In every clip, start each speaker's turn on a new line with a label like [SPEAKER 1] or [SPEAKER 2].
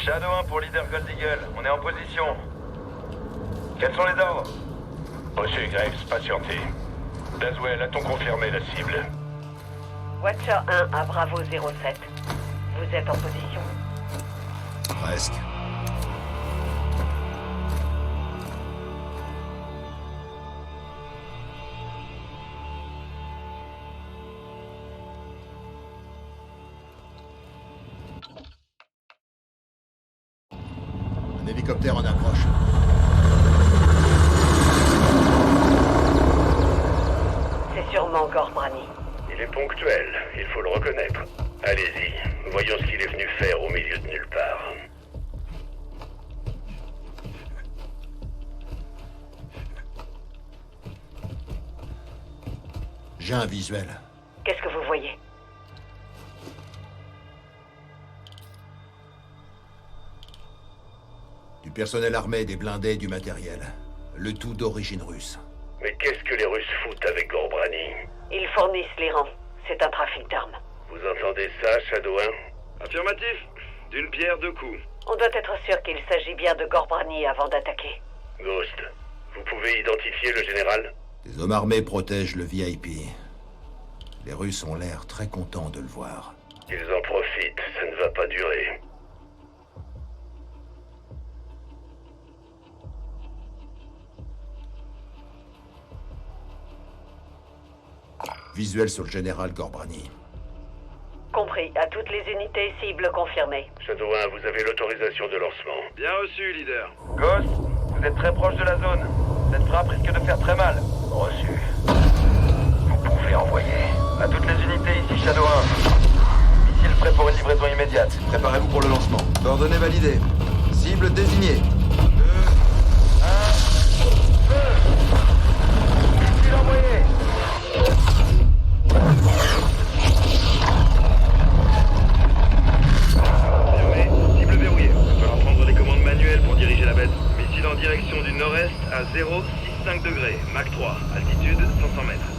[SPEAKER 1] Shadow 1 pour leader Gold Eagle, on est en position. Quels sont les ordres?
[SPEAKER 2] Reçu, Graves, patientez. Laswell, a-t-on confirmé la cible?
[SPEAKER 3] Watcher 1 à Bravo 07. Vous êtes en position.
[SPEAKER 4] Presque. Un hélicoptère en approche.
[SPEAKER 3] C'est sûrement Gorbrani.
[SPEAKER 2] Il est ponctuel, il faut le reconnaître. Allez-y, voyons ce qu'il est venu faire au milieu de nulle part.
[SPEAKER 4] J'ai un visuel.
[SPEAKER 3] Qu'est-ce que vous voyez?
[SPEAKER 4] Du personnel armé, des blindés, du matériel. Le tout d'origine russe.
[SPEAKER 2] Mais qu'est-ce que les Russes foutent avec Gorbrani?
[SPEAKER 3] Ils fournissent l'Iran. C'est un trafic d'armes.
[SPEAKER 2] Vous entendez ça, Shadow 1?
[SPEAKER 1] Affirmatif. D'une pierre deux coups.
[SPEAKER 3] On doit être sûr qu'il s'agit bien de Gorbrani avant d'attaquer.
[SPEAKER 2] Ghost, vous pouvez identifier le général?
[SPEAKER 4] Des hommes armés protègent le VIP. Les Russes ont l'air très contents de le voir.
[SPEAKER 2] Ils en profitent, ça ne va pas durer.
[SPEAKER 4] Visuel sur le général Gorbrani.
[SPEAKER 3] Compris. À toutes les unités, cible confirmée.
[SPEAKER 2] Shadow 1, vous avez l'autorisation de lancement.
[SPEAKER 1] Bien reçu, leader. Ghost, vous êtes très proche de la zone. Cette frappe risque de faire très mal.
[SPEAKER 2] Reçu.
[SPEAKER 1] Vous pouvez envoyer. À toutes les unités, ici Shadow 1. Missile prêt pour une livraison immédiate.
[SPEAKER 5] Préparez-vous pour le lancement. Coordonnées validées. Cible désignée.
[SPEAKER 1] 2, 1, feu! Missile envoyé!
[SPEAKER 2] Confirmé, cible verrouillée. Il va falloir prendre les commandes manuelles pour diriger la bête. Missile en direction du nord-est à 065 degrés, Mach 3, altitude 500 mètres.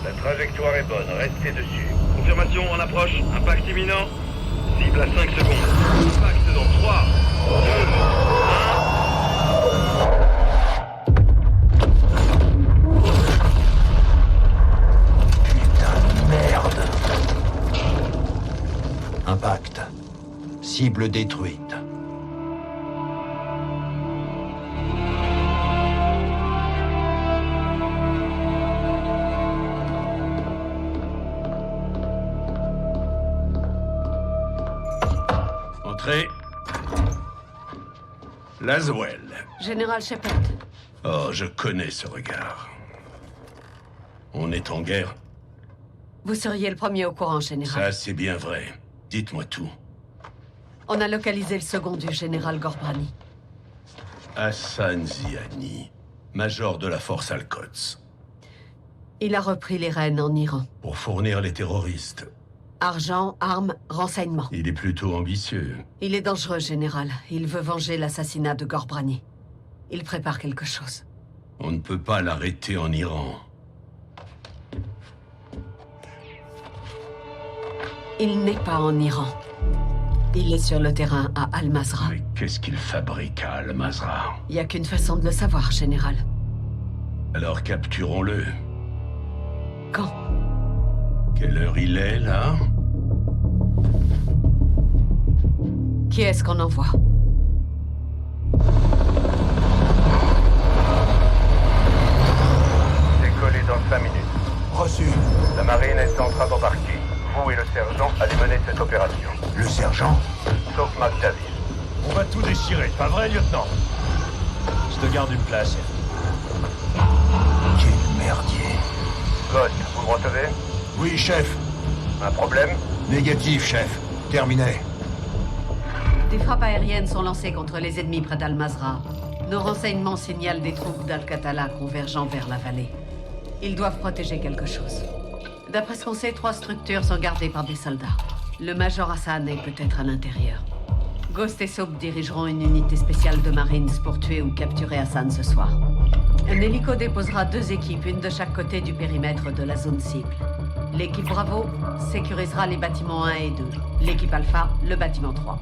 [SPEAKER 2] La trajectoire est bonne, restez dessus. Confirmation, en approche, impact imminent. Cible à 5 secondes. Impact dans 3, 2, 1.
[SPEAKER 4] Impact. Cible détruite.
[SPEAKER 6] Entrez. Laswell.
[SPEAKER 3] Général Shepard.
[SPEAKER 6] Oh, je connais ce regard. On est en guerre?
[SPEAKER 3] Vous seriez le premier au courant, général.
[SPEAKER 6] Ça, c'est bien vrai. Dites-moi tout.
[SPEAKER 3] On a localisé le second du général Gorbrani.
[SPEAKER 6] Hassan Ziani, major de la force Al-Quds.
[SPEAKER 3] Il a repris les rênes en Iran.
[SPEAKER 6] Pour fournir les terroristes.
[SPEAKER 3] Argent, armes, renseignements.
[SPEAKER 6] Il est plutôt ambitieux.
[SPEAKER 3] Il est dangereux, général. Il veut venger l'assassinat de Gorbrani. Il prépare quelque chose.
[SPEAKER 6] On ne peut pas l'arrêter en Iran.
[SPEAKER 3] Il n'est pas en Iran. Il est sur le terrain à Al-Mazrah.
[SPEAKER 6] Mais qu'est-ce qu'il fabrique à Al-Mazrah?
[SPEAKER 3] Il n'y a qu'une façon de le savoir, général.
[SPEAKER 6] Alors capturons-le.
[SPEAKER 3] Quand?
[SPEAKER 6] Quelle heure il est, là?
[SPEAKER 3] Qui est-ce qu'on envoie?
[SPEAKER 1] Décollé dans 5 minutes.
[SPEAKER 4] Reçu.
[SPEAKER 1] La marine est en train d'embarquer. Vous et le sergent allez mener cette opération.
[SPEAKER 4] Le sergent?
[SPEAKER 1] Sauf McDavis.
[SPEAKER 7] On va tout déchirer, pas vrai, lieutenant? Je te garde une place.
[SPEAKER 4] Quel merdier.
[SPEAKER 1] Ghost, vous me recevez?
[SPEAKER 4] Oui, chef.
[SPEAKER 1] Un problème?
[SPEAKER 4] Négatif, chef. Terminé.
[SPEAKER 3] Des frappes aériennes sont lancées contre les ennemis près d'Al-Mazrah. Nos renseignements signalent des troupes d'Al-Qatala convergeant vers la vallée. Ils doivent protéger quelque chose. D'après ce qu'on sait, 3 structures sont gardées par des soldats. Le Major Hassan est peut-être à l'intérieur. Ghost et Soap dirigeront une unité spéciale de Marines pour tuer ou capturer Hassan ce soir. Un hélico déposera 2 équipes, une de chaque côté du périmètre de la zone cible. L'équipe Bravo sécurisera les bâtiments 1 et 2. L'équipe Alpha, le bâtiment 3.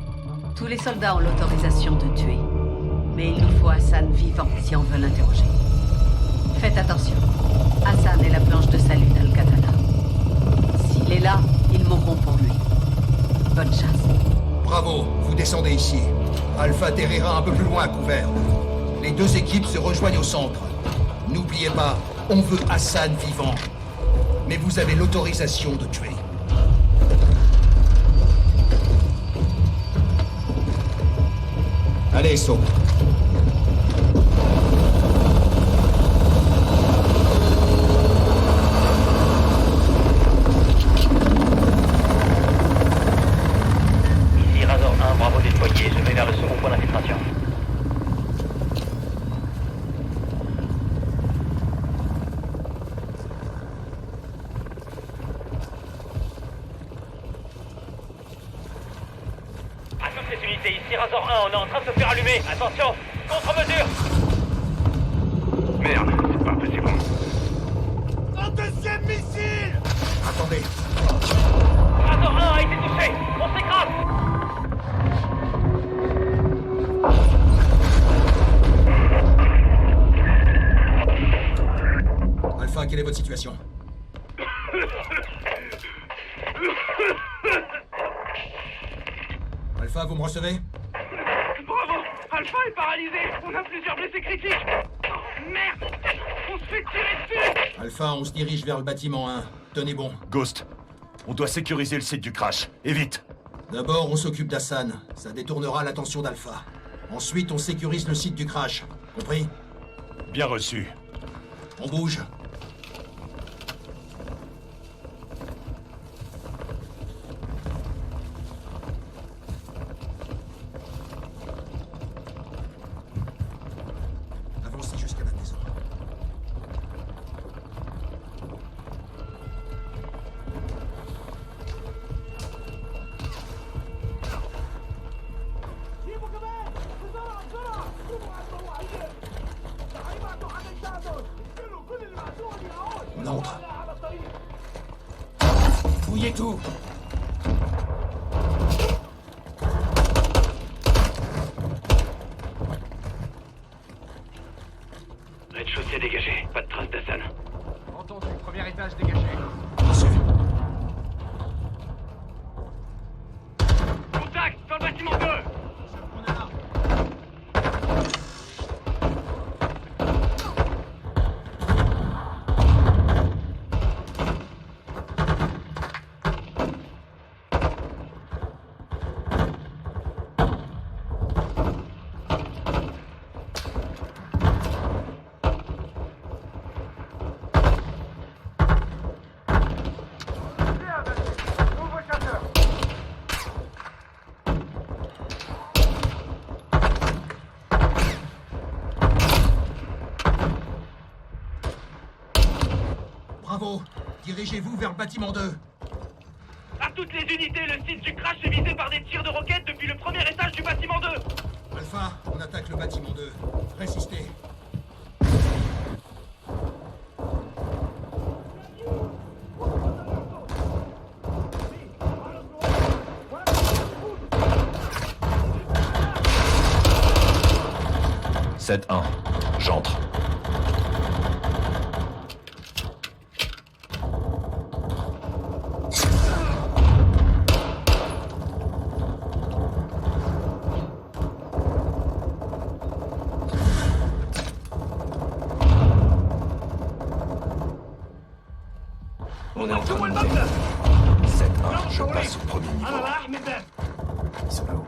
[SPEAKER 3] Tous les soldats ont l'autorisation de tuer. Mais il nous faut Hassan vivant si on veut l'interroger. Faites attention. Hassan est la planche de salut d'Al-Qatala. S'il est là, ils mourront pour lui. Bonne chasse.
[SPEAKER 4] Bravo, vous descendez ici. Alpha atterrira un peu plus loin à couvert. Les deux équipes se rejoignent au centre. N'oubliez pas, on veut Hassan vivant. Mais vous avez l'autorisation de tuer. Allez, saute.
[SPEAKER 8] Ici Razor 1, Bravo déployé, je vais vers le second point d'infiltration. À toutes les unités, ici Razor 1, on est en train de se faire allumer. Attention, contre-mesure.
[SPEAKER 2] Merde, c'est pas possible.
[SPEAKER 4] Attendez.
[SPEAKER 8] Razor 1 a été touché, on s'écrase.
[SPEAKER 4] Alpha, quelle est votre situation? Alpha, vous me recevez?
[SPEAKER 2] Bravo! Alpha est paralysé! On a plusieurs blessés critiques! Oh, merde! On se fait tirer dessus!
[SPEAKER 4] Alpha, on se dirige vers le bâtiment 1. Tenez bon.
[SPEAKER 7] Ghost, on doit sécuriser le site du crash. Et vite.
[SPEAKER 4] D'abord, on s'occupe d'Hassan. Ça détournera l'attention d'Alpha. Ensuite, on sécurise le site du crash. Compris?
[SPEAKER 7] Bien reçu.
[SPEAKER 4] On bouge. Avancez jusqu'à la maison. On entre. Fouillez tout.
[SPEAKER 2] Rez-de-chaussée dégagé, pas de trace d'Hassan.
[SPEAKER 9] Entendu, premier étage dégagé.
[SPEAKER 4] Reçu.
[SPEAKER 2] Contact dans le bâtiment 2!
[SPEAKER 4] Bravo. Dirigez-vous vers le bâtiment 2.
[SPEAKER 2] À toutes les unités, le site du crash est visé par des tirs de roquettes depuis le premier étage du bâtiment 2!
[SPEAKER 4] Alpha, on attaque le bâtiment 2. Résistez.
[SPEAKER 7] « 7-1, j'entre.
[SPEAKER 6] On est en train de monter. 7-1, je passe au premier niveau. Ils sont là-haut.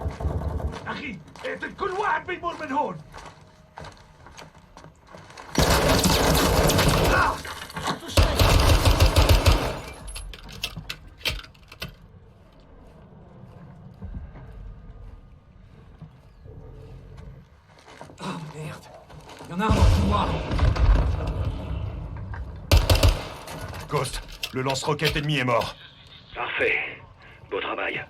[SPEAKER 9] Merde. Y'en a un dans le couloir.
[SPEAKER 7] Ghost, le lance-roquette ennemi est mort.
[SPEAKER 2] Parfait. Beau travail.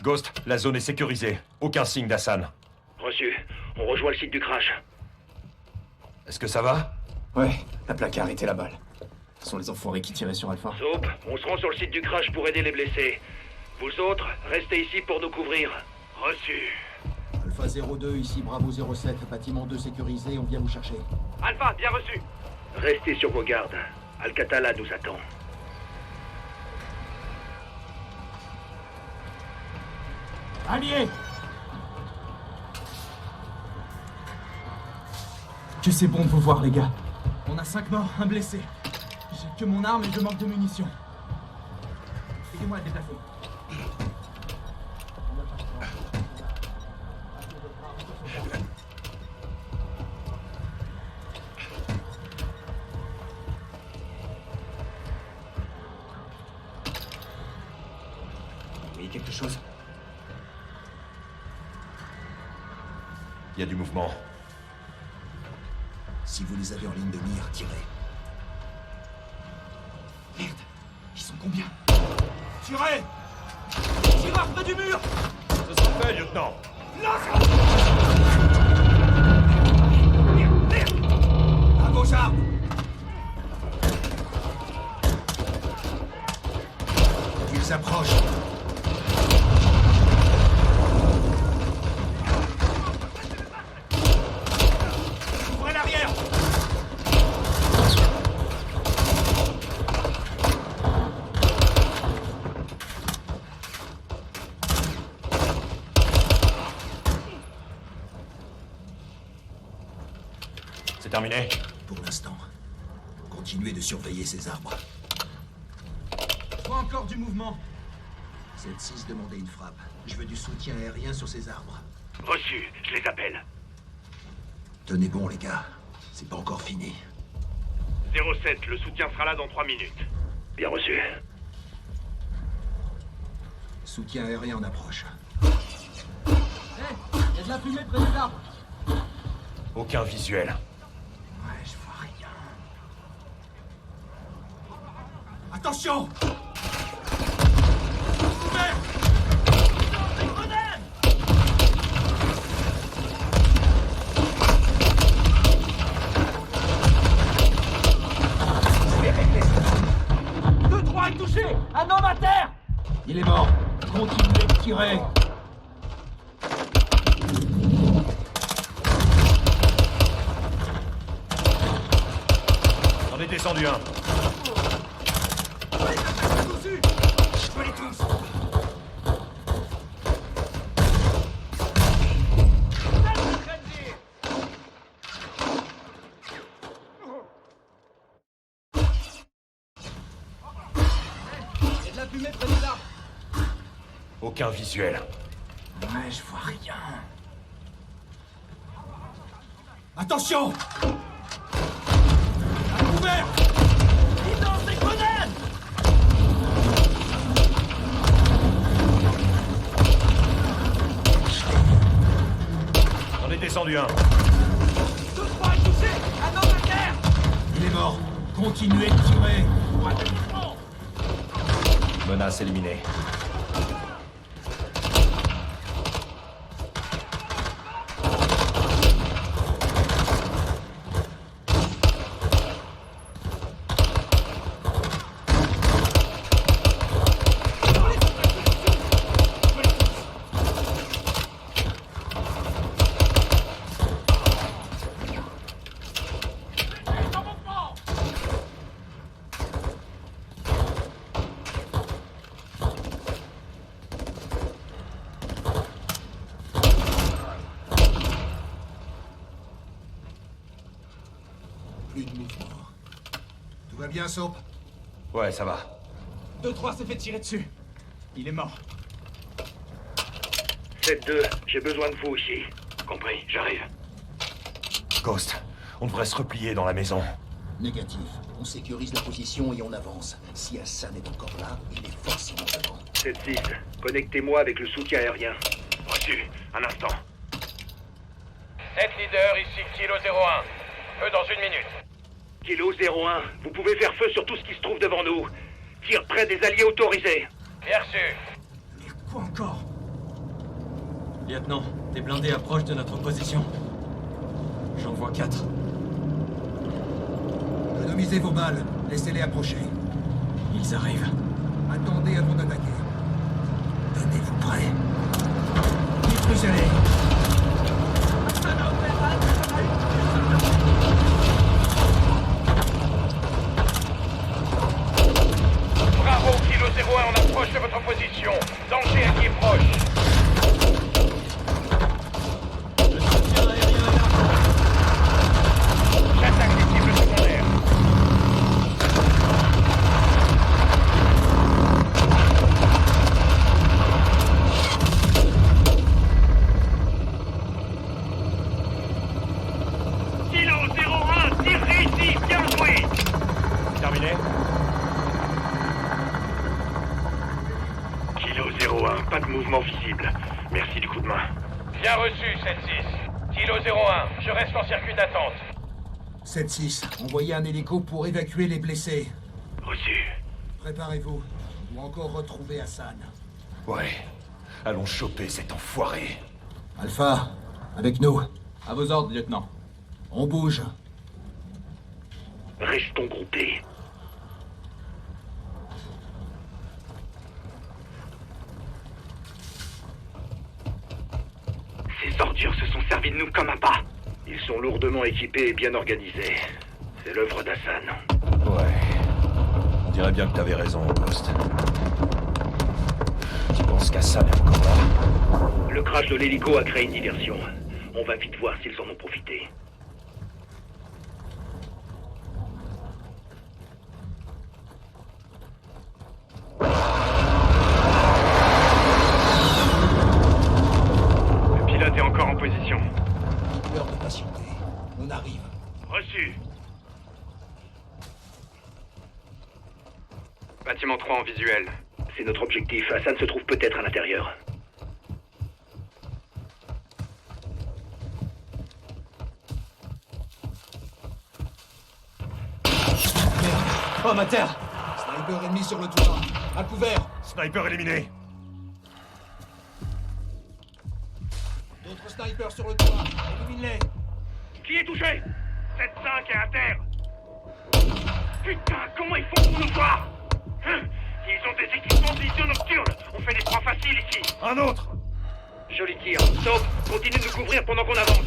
[SPEAKER 7] Ghost, la zone est sécurisée. Aucun signe d'Hassan.
[SPEAKER 2] Reçu. On rejoint le site du crash.
[SPEAKER 7] Est-ce que ça va?
[SPEAKER 6] Ouais, la plaque a arrêté la balle. Ce sont les enfoirés qui tiraient sur Alpha.
[SPEAKER 2] Soap, on se rend sur le site du crash pour aider les blessés. Vous autres, restez ici pour nous couvrir. Reçu.
[SPEAKER 4] Alpha 02, ici Bravo 07, bâtiment 2 sécurisé, on vient vous chercher.
[SPEAKER 8] Alpha, bien reçu.
[SPEAKER 2] Restez sur vos gardes. Al-Qatala nous attend.
[SPEAKER 9] Alliés! Que c'est bon de vous voir, les gars. On a 5 morts, un blessé. J'ai que mon arme et je manque de munitions. Aidez-moi à déplacer.
[SPEAKER 6] Vous voyez quelque chose?
[SPEAKER 7] Il y a du mouvement.
[SPEAKER 4] Si vous les avez en ligne de mire, tirez.
[SPEAKER 9] Merde, ils sont combien? Tirez! Tireur près du mur!
[SPEAKER 7] Ce sera fait, lieutenant.
[SPEAKER 4] À vos armes! Ils approchent.
[SPEAKER 9] Ouvrez l'arrière!
[SPEAKER 7] C'est terminé.
[SPEAKER 4] Pour l'instant, continuez de surveiller ces arbres.
[SPEAKER 9] Je vois encore du mouvement.
[SPEAKER 4] Z6 demandait une frappe. Je veux du soutien aérien sur ces arbres.
[SPEAKER 2] Reçu, je les appelle.
[SPEAKER 4] Tenez bon, les gars. C'est pas encore fini.
[SPEAKER 2] 07, le soutien sera là dans 3 minutes. Bien reçu.
[SPEAKER 4] Soutien aérien en approche.
[SPEAKER 9] Il y a de la fumée près des arbres.
[SPEAKER 7] Aucun visuel.
[SPEAKER 4] Ouais, je vois rien.
[SPEAKER 9] Attention! Un homme à terre!
[SPEAKER 4] Il est mort. Continuez de tirer.
[SPEAKER 7] J'en ai descendu un.
[SPEAKER 4] Je les tous.
[SPEAKER 9] Il y a de la fumée près des arbres.
[SPEAKER 7] Aucun visuel.
[SPEAKER 4] Ouais, je vois rien.
[SPEAKER 9] Attention! À couvert! Ils lancent des grenades!
[SPEAKER 7] J'en ai descendu un.
[SPEAKER 9] 2-3 est touché! Un homme à terre!
[SPEAKER 4] Il est mort. Continuez de tirer.
[SPEAKER 7] Menace éliminée.
[SPEAKER 4] Plus de mouvement. Tout va bien, Soap?
[SPEAKER 7] Ouais, ça va.
[SPEAKER 9] 2-3 s'est fait tirer dessus. Il est mort.
[SPEAKER 2] 7-2, j'ai besoin de vous ici. Compris, j'arrive.
[SPEAKER 7] Ghost, on devrait se replier dans la maison.
[SPEAKER 4] Négatif. On sécurise la position et on avance. Si Hassan est encore là, il est forcément devant.
[SPEAKER 2] 7-6, connectez-moi avec le soutien aérien. Reçu, un instant.
[SPEAKER 8] 7 leader, ici Kilo 01. Feu dans 1 minute.
[SPEAKER 2] Kilo 01, vous pouvez faire feu sur tout ce qui se trouve devant nous. Tire près des alliés autorisés.
[SPEAKER 8] Bien reçu.
[SPEAKER 9] Quoi encore? Lieutenant, des blindés approchent de notre position. J'en vois 4.
[SPEAKER 4] Économisez vos balles. Laissez-les approcher.
[SPEAKER 9] Ils arrivent.
[SPEAKER 4] Attendez avant d'attaquer. Tenez-vous prêts. Détruisez-les.
[SPEAKER 8] Bravo, Kilo 01, on approche de votre position. Danger à qui est proche.
[SPEAKER 9] Le soutien aérien est là.
[SPEAKER 8] J'attaque les cibles secondaires. Kilo 01, tir réussi, bien joué.
[SPEAKER 7] Terminé?
[SPEAKER 2] Kilo 01, pas de mouvement visible. Merci du coup de main.
[SPEAKER 8] Bien reçu, 7-6. Kilo 01, je reste en circuit d'attente.
[SPEAKER 4] 7-6, envoyez un hélico pour évacuer les blessés.
[SPEAKER 2] Reçu.
[SPEAKER 4] Préparez-vous. On doit encore retrouver Hassan.
[SPEAKER 6] Ouais. Allons choper cet enfoiré.
[SPEAKER 4] Alpha, avec nous.
[SPEAKER 9] À vos ordres, lieutenant.
[SPEAKER 4] On bouge.
[SPEAKER 2] Restons groupés. Ces ordures se sont servis de nous comme un pas. Ils sont lourdement équipés et bien organisés. C'est l'œuvre d'Hassan.
[SPEAKER 6] Ouais. On dirait bien que t'avais raison, Ghost. Tu penses qu'Hassan est encore là?
[SPEAKER 2] Le crash de l'hélico a créé une diversion. On va vite voir s'ils en ont profité. Le pilote est encore en position.
[SPEAKER 4] L'heure de patienter. On arrive.
[SPEAKER 2] Reçu. Bâtiment 3 en visuel. C'est notre objectif. Hassan se trouve peut-être à l'intérieur.
[SPEAKER 9] Oh, ma terre!
[SPEAKER 4] Sniper ennemi sur le toit. À couvert.
[SPEAKER 7] Sniper éliminé.
[SPEAKER 4] D'autres snipers sur le toit. Élimine-les.
[SPEAKER 8] Qui est touché? 7-5 est à terre. Putain, comment ils font pour nous voir? Hein? Ils ont des équipements de vision nocturne. On fait des points faciles ici.
[SPEAKER 7] Un autre!
[SPEAKER 8] Joli tir. Stop. Continue de nous couvrir pendant qu'on avance.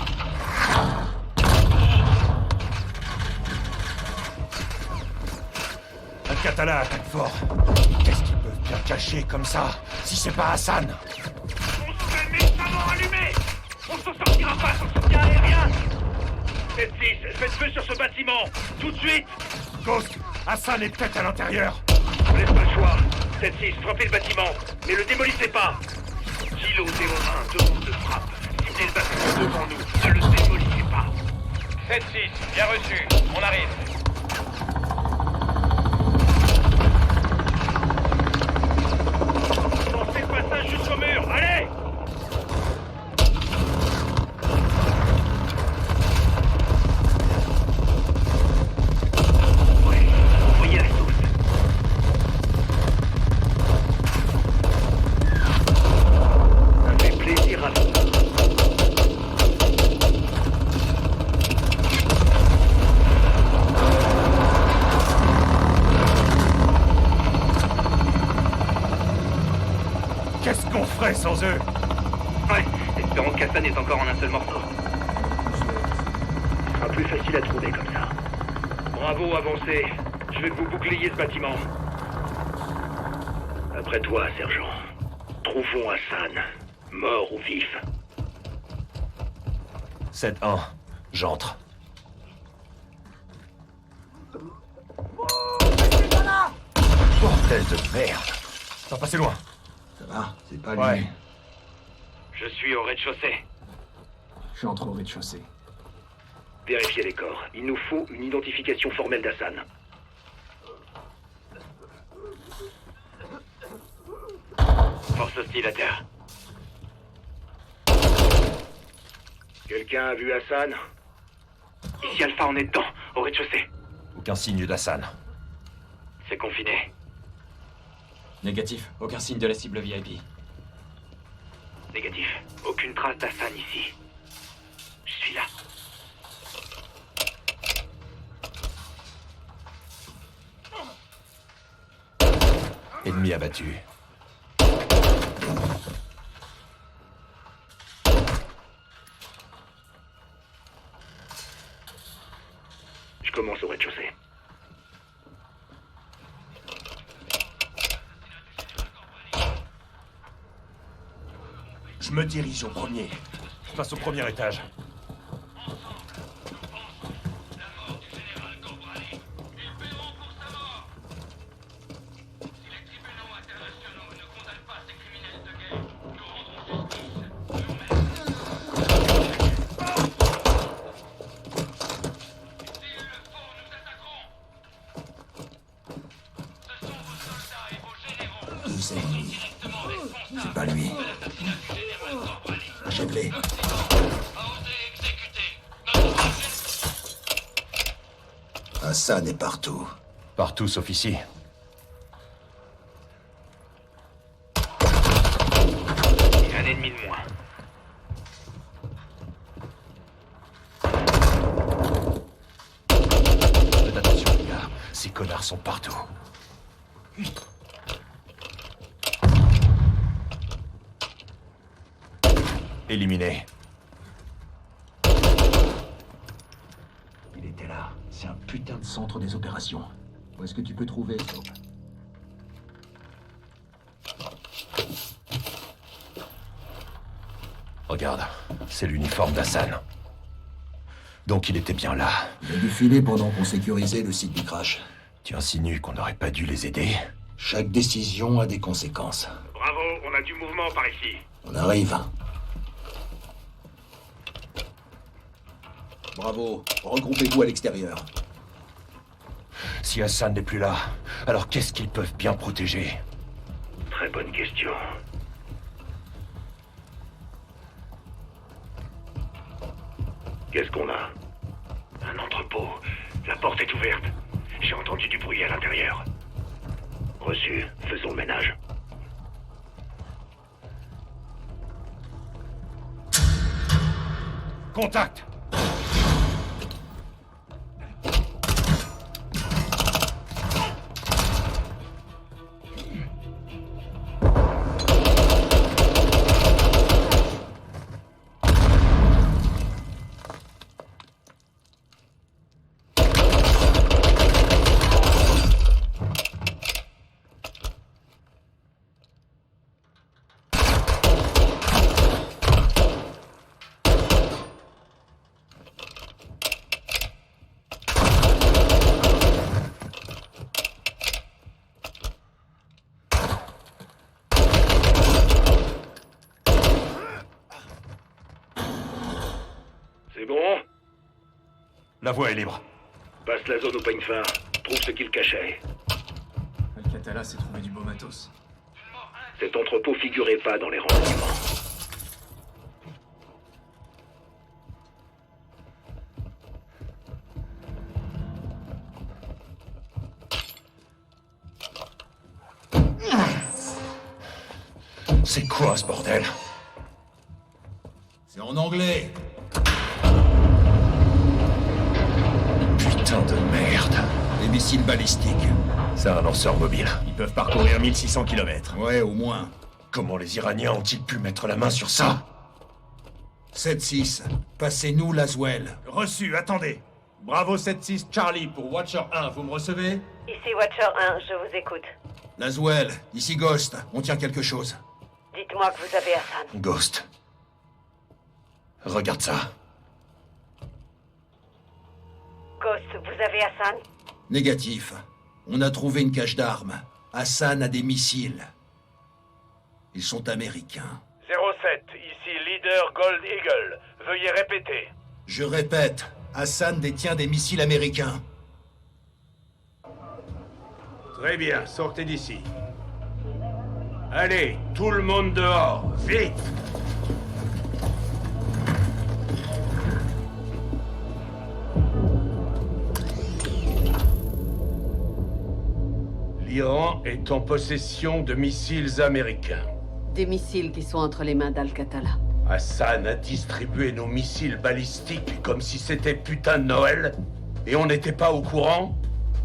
[SPEAKER 6] Al-Qatala attaque fort. Qu'est-ce qu'ils peuvent bien cacher comme ça, si c'est pas Hassan?
[SPEAKER 8] On se fait méchamment allumé. On s'en sortira pas sans soutien aérien. 7-6, faites feu sur ce bâtiment. Tout de suite.
[SPEAKER 7] Ghost, Hassan est peut-être à l'intérieur.
[SPEAKER 8] On laisse pas le choix. 7-6, frappez le bâtiment. Mais le démolissez pas. Kilo 01, demande de frappe. Ciblez le bâtiment devant nous. Ne le démolissez pas. 7-6, bien reçu. On arrive. Forcez le passage jusqu'au mur. Allez!
[SPEAKER 2] Ouais, envoyez la sauce. Ça fait plaisir à vous.
[SPEAKER 7] Qu'est-ce qu'on ferait sans eux?
[SPEAKER 2] Ouais, espérons qu'Hassan est encore en un seul morceau. Ce sera plus facile à trouver comme ça.
[SPEAKER 8] Bravo, avancez. Je vais vous bouclier ce bâtiment.
[SPEAKER 2] Après toi, sergent. Trouvons Hassan, mort ou vif.
[SPEAKER 6] 7-1, j'entre. Bordel de merde!
[SPEAKER 7] Pas passé loin.
[SPEAKER 4] Ça va, c'est pas
[SPEAKER 7] Ouais.
[SPEAKER 4] lui.
[SPEAKER 8] Je suis au rez-de-chaussée.
[SPEAKER 9] J'entre au rez-de-chaussée.
[SPEAKER 2] Vérifiez les corps. Il nous faut une identification formelle d'Hassan.
[SPEAKER 8] Force hostile à terre.
[SPEAKER 2] Quelqu'un a vu Hassan? Ici Alpha, on est dedans, au rez-de-chaussée.
[SPEAKER 6] Aucun signe d'Hassan.
[SPEAKER 8] C'est confiné.
[SPEAKER 9] Négatif. Aucun signe de la cible VIP.
[SPEAKER 2] Négatif. Aucune
[SPEAKER 8] aucune trace d'Hassan ici. Je suis là.
[SPEAKER 6] Ennemi abattu.
[SPEAKER 8] Je commence au rez-de-chaussée.
[SPEAKER 7] Je me dirige au premier. Je passe au premier étage.
[SPEAKER 4] Deux ennemis. C'est pas lui. Achève-les. Hassan est partout.
[SPEAKER 6] Partout sauf ici.
[SPEAKER 8] Il y a un ennemi de moins.
[SPEAKER 6] Faites attention, les gars. Ces connards sont partout. Éliminé.
[SPEAKER 4] Il était là. C'est un putain de centre des opérations. Où est-ce que tu peux trouver, Soap?
[SPEAKER 6] Regarde, c'est l'uniforme d'Hassan. Donc il était bien là.
[SPEAKER 4] Il a dû filer pendant qu'on sécurisait le site du crash.
[SPEAKER 6] Tu insinues qu'on n'aurait pas dû les aider?
[SPEAKER 4] Chaque décision a des conséquences.
[SPEAKER 8] Bravo, on a du mouvement par ici.
[SPEAKER 4] On arrive. Bravo. Regroupez-vous à l'extérieur.
[SPEAKER 6] Si Hassan n'est plus là, alors qu'est-ce qu'ils peuvent bien protéger?
[SPEAKER 8] Très bonne question. Qu'est-ce qu'on a? Un entrepôt. La porte est ouverte. J'ai entendu du bruit à l'intérieur. Reçu. Faisons le ménage.
[SPEAKER 7] Contact!
[SPEAKER 8] C'est bon?
[SPEAKER 7] La voie est libre.
[SPEAKER 8] Passe la zone au peigne fin. Trouve ce qu'il cachait.
[SPEAKER 9] Al-Qatala s'est trouvé du beau matos.
[SPEAKER 8] Cet entrepôt figurait pas dans les renseignements.
[SPEAKER 6] C'est quoi ce bordel?
[SPEAKER 4] C'est en anglais.
[SPEAKER 6] Putain de merde.
[SPEAKER 4] Des missiles balistiques.
[SPEAKER 6] C'est un lanceur mobile.
[SPEAKER 7] Ils peuvent parcourir 1600 km.
[SPEAKER 4] Ouais, au moins.
[SPEAKER 6] Comment les Iraniens ont-ils pu mettre la main sur ça?
[SPEAKER 4] 7-6. Passez-nous Laswell.
[SPEAKER 7] Reçu, attendez. Bravo 7-6 Charlie pour Watcher 1, vous me recevez?
[SPEAKER 3] Ici Watcher 1, je vous écoute.
[SPEAKER 4] Laswell, ici Ghost. On tient quelque chose.
[SPEAKER 3] Dites-moi que vous avez Hassan.
[SPEAKER 6] Ghost. Regarde ça.
[SPEAKER 3] Ghost, vous avez Hassan?
[SPEAKER 4] Négatif. On a trouvé une cache d'armes. Hassan a des missiles. Ils sont américains.
[SPEAKER 8] 07, ici leader Gold Eagle. Veuillez répéter.
[SPEAKER 4] Je répète, Hassan détient des missiles américains.
[SPEAKER 8] Très bien, sortez d'ici. Allez, tout le monde dehors, vite! L'Iran est en possession de missiles américains.
[SPEAKER 3] Des missiles qui sont entre les mains d'Al-Qatala.
[SPEAKER 8] Hassan a distribué nos missiles balistiques comme si c'était putain de Noël, et on n'était pas au courant?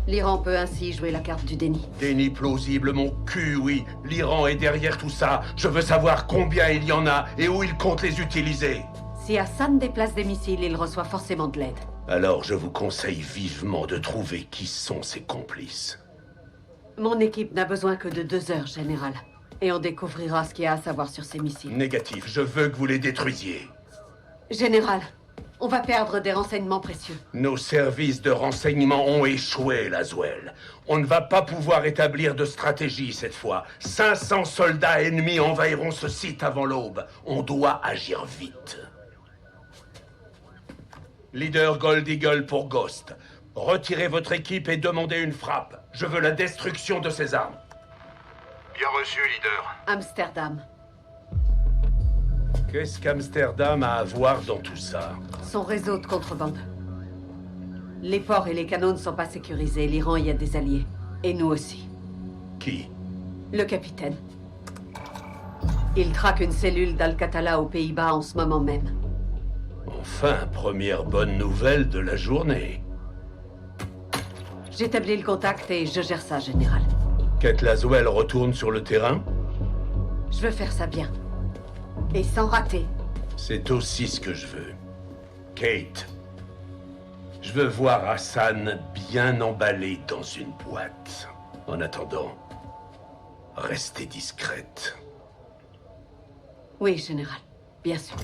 [SPEAKER 3] L'Iran peut ainsi jouer la carte du déni.
[SPEAKER 8] Déni plausible, mon cul, oui. L'Iran est derrière tout ça. Je veux savoir combien il y en a et où il compte les utiliser.
[SPEAKER 3] Si Hassan déplace des missiles, il reçoit forcément de l'aide.
[SPEAKER 8] Alors je vous conseille vivement de trouver qui sont ses complices.
[SPEAKER 3] Mon équipe n'a besoin que de 2 heures, Général. Et on découvrira ce qu'il y a à savoir sur ces missiles.
[SPEAKER 8] Négatif, je veux que vous les détruisiez.
[SPEAKER 3] Général, on va perdre des renseignements précieux.
[SPEAKER 8] Nos services de renseignement ont échoué, Laswell. On ne va pas pouvoir établir de stratégie cette fois. 500 soldats ennemis envahiront ce site avant l'aube. On doit agir vite. Leader Gold Eagle pour Ghost. Retirez votre équipe et demandez une frappe. Je veux la destruction de ces armes.
[SPEAKER 1] Bien reçu, leader.
[SPEAKER 3] Amsterdam.
[SPEAKER 8] Qu'est-ce qu'Amsterdam a à voir dans tout ça?
[SPEAKER 3] Son réseau de contrebande. Les ports et les canaux ne sont pas sécurisés. L'Iran y a des alliés. Et nous aussi.
[SPEAKER 8] Qui?
[SPEAKER 3] Le capitaine. Il traque une cellule d'Al-Qatala aux Pays-Bas en ce moment même.
[SPEAKER 8] Enfin, première bonne nouvelle de la journée.
[SPEAKER 3] J'établis le contact et je gère ça, Général.
[SPEAKER 8] Kate Laswell retourne sur le terrain?
[SPEAKER 3] Je veux faire ça bien. Et sans rater.
[SPEAKER 8] C'est aussi ce que je veux. Kate, je veux voir Hassan bien emballé dans une boîte. En attendant, restez discrète.
[SPEAKER 3] Oui, Général. Bien sûr.